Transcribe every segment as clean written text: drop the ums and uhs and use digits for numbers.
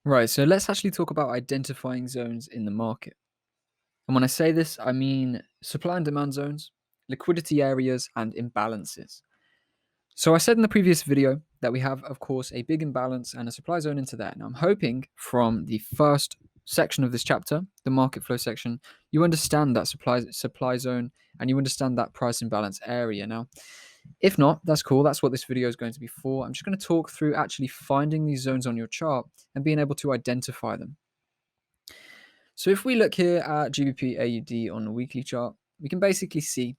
Right, so let's actually talk about identifying zones in the market. And when I say this, I mean supply and demand zones, liquidity areas, and imbalances. So I said in the previous video that we have, of course, a big imbalance and a supply zone into there. Now I'm hoping from the first section of this chapter, the market flow section, you understand that supply zone and you understand that price imbalance area. Now, if not, that's cool. That's what this video is going to be for. I'm just going to talk through actually finding these zones on your chart and being able to identify them. So if we look here at GBP AUD on the weekly chart, we can basically see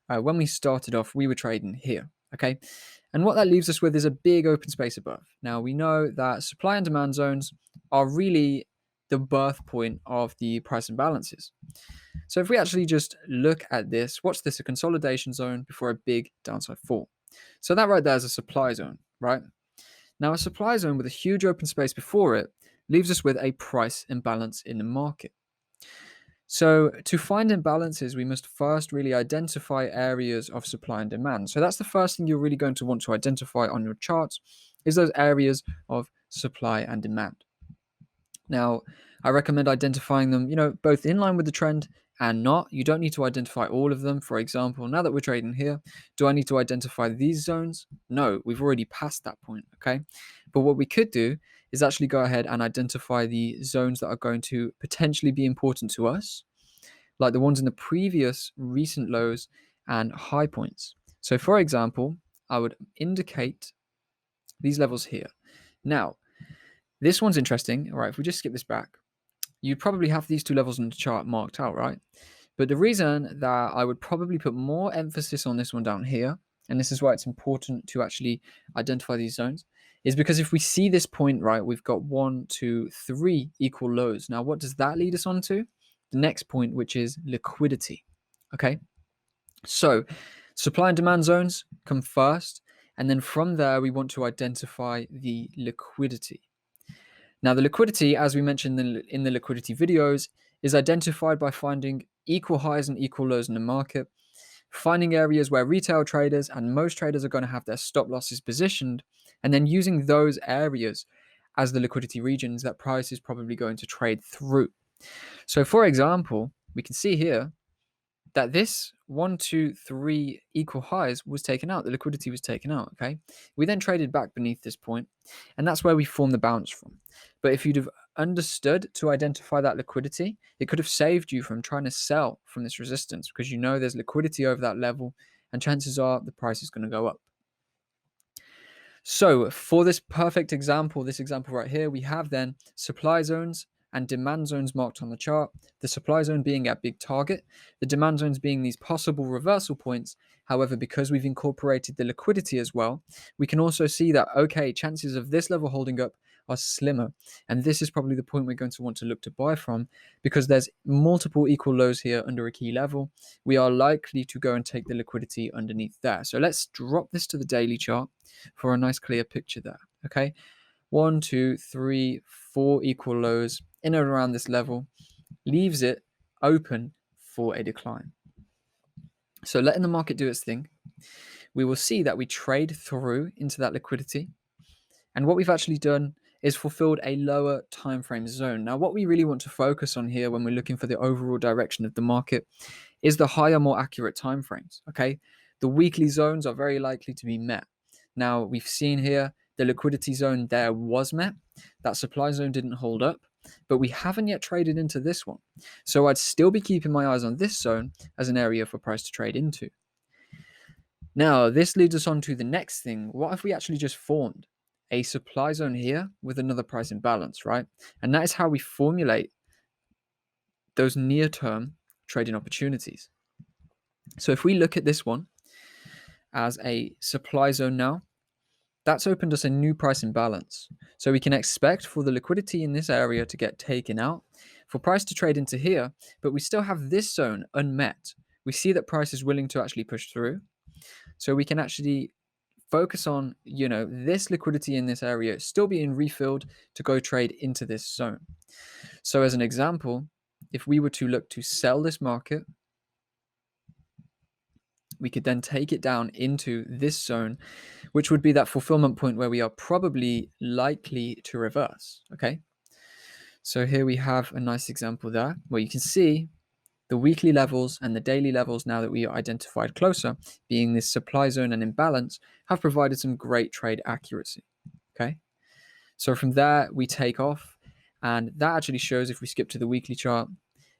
when we started off, we were trading here. Okay. And what that leaves us with is a big open space above. Now, we know that supply and demand zones are really the birth point of the price imbalances. So if we actually just look at this, watch this, a consolidation zone before a big downside fall. So that right there is a supply zone, right? Now, a supply zone with a huge open space before it leaves us with a price imbalance in the market. So, to find imbalances, we must first really identify areas of supply and demand. So, that's the first thing you're really going to want to identify on your charts is those areas of supply and demand. Now, I recommend identifying them, both in line with the trend and not. You don't need to identify all of them. For example, now that we're trading here, do I need to identify these zones? No, we've already passed that point, okay? But what we could do is actually go ahead and identify the zones that are going to potentially be important to us, like the ones in the previous recent lows and high points. So, for example, I would indicate these levels here. Now, this one's interesting. All right, if we just skip this back, you probably have these two levels on the chart marked out, right? But the reason that I would probably put more emphasis on this one down here, and this is why it's important to actually identify these zones, is because if we see this point, right, we've got 1, 2, 3 equal lows. Now, what does that lead us on to? The next point, which is liquidity. Okay, so supply and demand zones come first, and then from there, we want to identify the liquidity. Now, the liquidity, as we mentioned in the liquidity videos, is identified by finding equal highs and equal lows in the market, finding areas where retail traders and most traders are going to have their stop losses positioned, and then using those areas as the liquidity regions that price is probably going to trade through. So, for example, we can see here that this 1, 2, 3 equal highs was taken out. The liquidity was taken out. Okay. We then traded back beneath this point, and that's where we formed the bounce from. But if you'd have understood to identify that liquidity, it could have saved you from trying to sell from this resistance because you know there's liquidity over that level, and chances are the price is going to go up. So for this perfect example, this example right here, we have then supply zones and demand zones marked on the chart. The supply zone being our big target, the demand zones being these possible reversal points. However, because we've incorporated the liquidity as well, we can also see that, okay, chances of this level holding up are slimmer. And this is probably the point we're going to want to look to buy from because there's multiple equal lows here under a key level. We are likely to go and take the liquidity underneath there. So let's drop this to the daily chart for a nice clear picture there. Okay, 1, 2, 3, 4 equal lows in and around this level leaves it open for a decline. So letting the market do its thing, we will see that we trade through into that liquidity. And what we've actually done is fulfilled a lower time frame zone. Now, what we really want to focus on here when we're looking for the overall direction of the market is the higher, more accurate time frames. Okay, the weekly zones are very likely to be met. Now, we've seen here the liquidity zone there was met. That supply zone didn't hold up, but we haven't yet traded into this one. So I'd still be keeping my eyes on this zone as an area for price to trade into. Now, this leads us on to the next thing. What if we actually just formed a supply zone here with another price imbalance, right? And that is how we formulate those near-term trading opportunities. So if we look at this one as a supply zone now, that's opened us a new price imbalance. So we can expect for the liquidity in this area to get taken out, for price to trade into here, but we still have this zone unmet. We see that price is willing to actually push through. So we can actually focus on, this liquidity in this area still being refilled to go trade into this zone. So as an example, if we were to look to sell this market, we could then take it down into this zone, which would be that fulfillment point where we are probably likely to reverse. Okay. So here we have a nice example there where you can see the weekly levels and the daily levels, now that we are identified closer, being this supply zone and imbalance, have provided some great trade accuracy. Okay, so from there we take off, and that actually shows, if we skip to the weekly chart,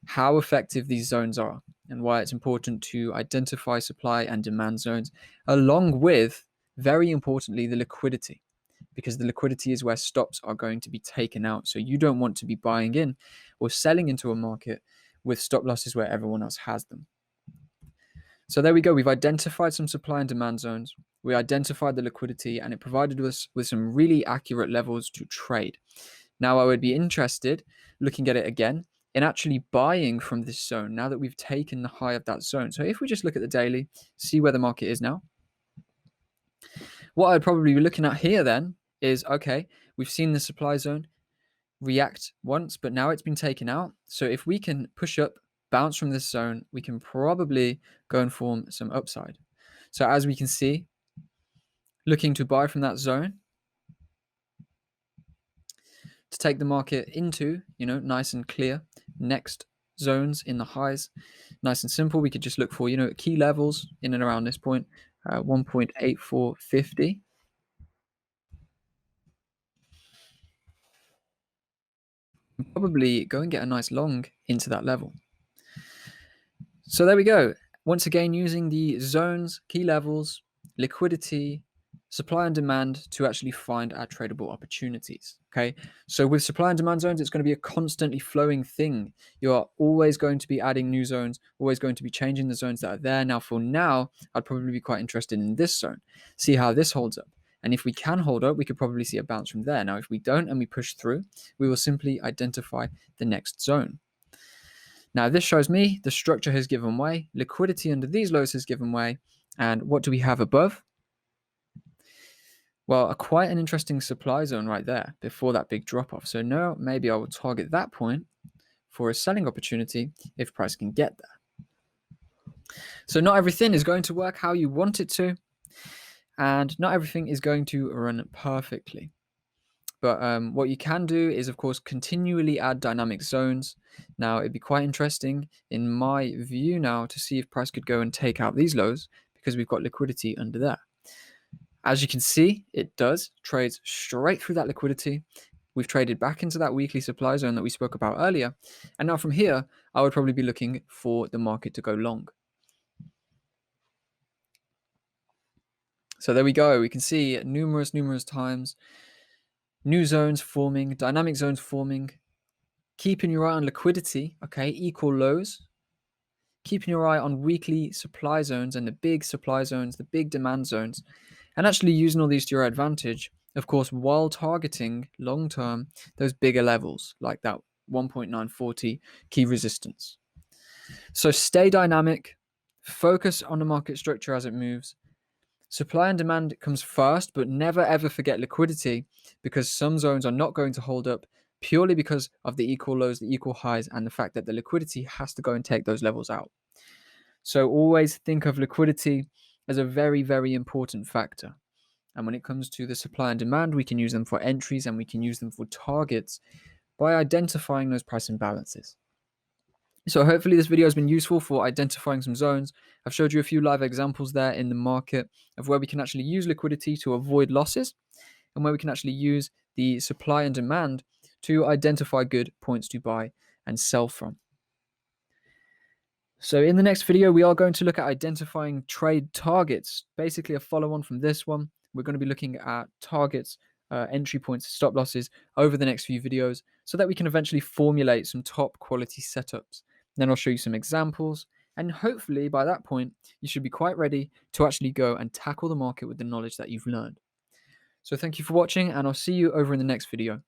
how effective these zones are and why it's important to identify supply and demand zones, along with, very importantly, the liquidity, because the liquidity is where stops are going to be taken out. So you don't want to be buying in or selling into a market with stop losses where everyone else has them. So there we go. We've identified some supply and demand zones. We identified the liquidity, and it provided us with some really accurate levels to trade. Now, I would be interested, looking at it again, in actually buying from this zone now that we've taken the high of that zone. So if we just look at the daily, see where the market is now, what I'd probably be looking at here then is, okay, we've seen the supply zone react once, but now it's been taken out. So if we can push up, bounce from this zone, we can probably go and form some upside. So as we can see, looking to buy from that zone to take the market into, nice and clear next zones in the highs. Nice and simple. We could just look for, key levels in and around this point, 1.8450. Probably go and get a nice long into that level. So there we go. Once again, using the zones, key levels, liquidity, supply and demand to actually find our tradable opportunities. Okay, so with supply and demand zones, it's going to be a constantly flowing thing. You are always going to be adding new zones, always going to be changing the zones that are there. Now, for now, I'd probably be quite interested in this zone, see how this holds up. And if we can hold up, we could probably see a bounce from there. Now, if we don't and we push through, we will simply identify the next zone. Now, this shows me the structure has given way, liquidity under these lows has given way, and what do we have above? Well, quite an interesting supply zone right there before that big drop off. So now maybe I will target that point for a selling opportunity if price can get there. So not everything is going to work how you want it to, and not everything is going to run perfectly. But what you can do is, of course, continually add dynamic zones. Now, it'd be quite interesting, in my view now, to see if price could go and take out these lows, because we've got liquidity under there. As you can see, it does. Trades straight through that liquidity. We've traded back into that weekly supply zone that we spoke about earlier. And now from here, I would probably be looking for the market to go long. So there we go. We can see numerous times new zones forming, dynamic zones forming, keeping your eye on liquidity, okay, equal lows, keeping your eye on weekly supply zones and the big supply zones, the big demand zones, and actually using all these to your advantage, of course, while targeting long-term those bigger levels like that 1.940 key resistance. So stay dynamic, focus on the market structure as it moves. Supply and demand comes first, but never ever forget liquidity, because some zones are not going to hold up purely because of the equal lows, the equal highs, and the fact that the liquidity has to go and take those levels out. So always think of liquidity as a very, very important factor. And when it comes to the supply and demand, we can use them for entries and we can use them for targets by identifying those price imbalances. So hopefully this video has been useful for identifying some zones. I've showed you a few live examples there in the market of where we can actually use liquidity to avoid losses, and where we can actually use the supply and demand to identify good points to buy and sell from. So in the next video, we are going to look at identifying trade targets, basically a follow-on from this one. We're going to be looking at targets, entry points, stop losses over the next few videos, so that we can eventually formulate some top quality setups. Then I'll show you some examples, and hopefully by that point, you should be quite ready to actually go and tackle the market with the knowledge that you've learned. So thank you for watching, and I'll see you over in the next video.